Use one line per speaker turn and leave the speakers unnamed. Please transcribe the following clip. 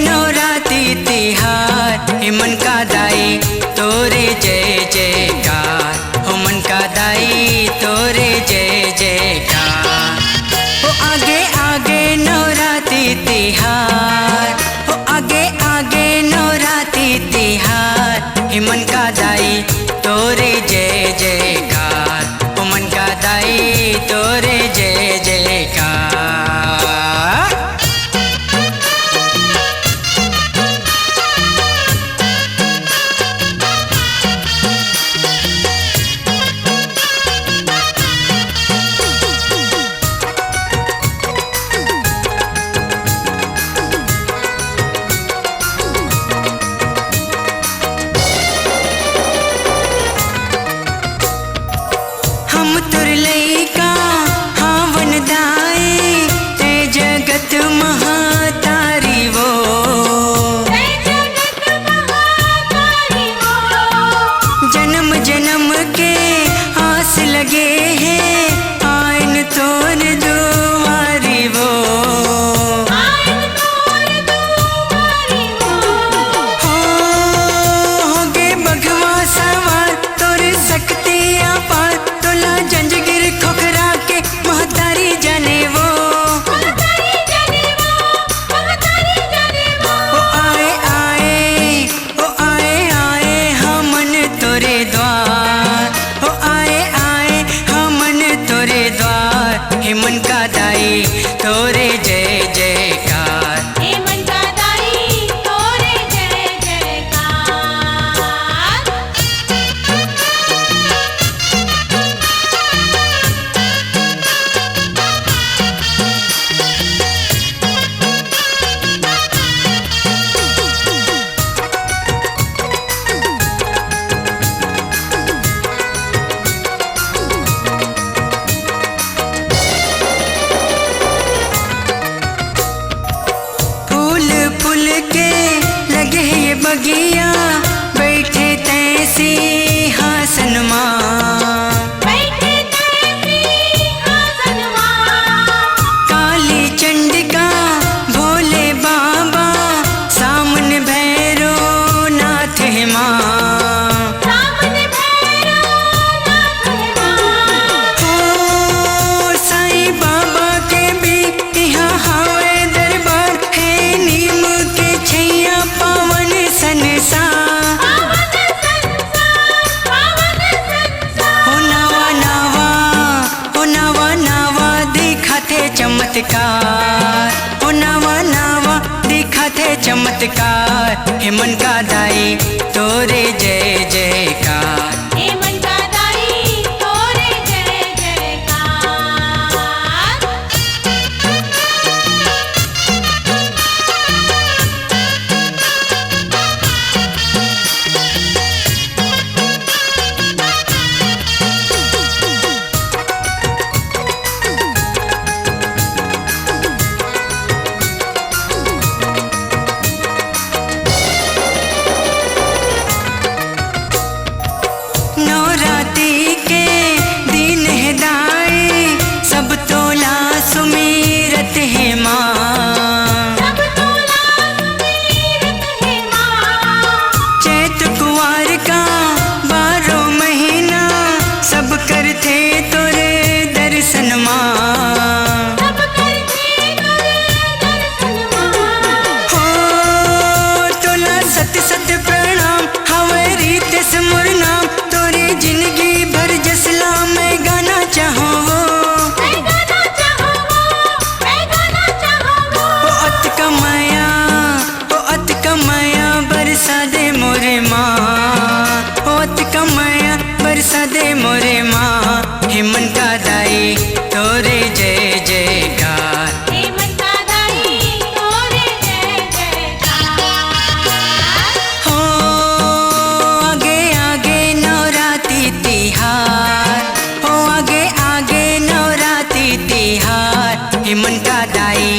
नवरात्रि तिहार, हे मन का दाई तोरे जय जयकार, हो मन का दाई तोरे जय जयकार। हो आगे आगे नवरात्रि तिहार, हो आगे आगे नवरात्रि तिहार, हे मन का दाई तोरे जय जयकार, हो मन का दाई तोरे जय जयकार। हम तुर लइका हावन दाई, ते जगत महातारी वो, जन्म जन्म के आस लगे हैं, आयन तोर दुआरी वो। होगे भगवा सवार तोर शक्ति अपार, तोला जंजगिर खोखरा के महतारी जाने वो। ओ आए आए, ओ आए आए हमन तोरे द्वार, ओ आए आए हमन तोरे द्वार, हे मन का दाई तोरे जय जयकार। फूल फूल के लगे ये बगिया, बैठे तैसी हासन माँ, काली चंडिका भोले बाबा, सामन भैरो नाथ है माँ। हो साईं बाबा के भी यहाँ हावे दरबार, है नीम के छैया पावन संसार। हो नवा नवा, हो नवा नवा दिखाते चमत्कार, हो नवा नवा दिखाते चमत्कार, हे मन का दाई तोरे जय जयकार। नवरात्रि के दिन है दाई, सब तोला सुमीरत है माँ। चैत कुवार का 12 महीना, सब करते तोरे दर्शन माँ। हो तोला सत सत प्रणाम, हवे रीत सिमर नाम, तोरी जिंदगी भर जसला मैं गाना चाहूँ वो। ओ अत कमाया, ओ अत कमाया बरसा दे मोरे माँ, ओ अत कमाया बरसा दे मोरे माँ, हे मन का दाई तोरे जय जयकार। हो आगे आगे नवरात्रि तिहार, हो आगे आगे नवरात्रि तिहार, हे मन का दाई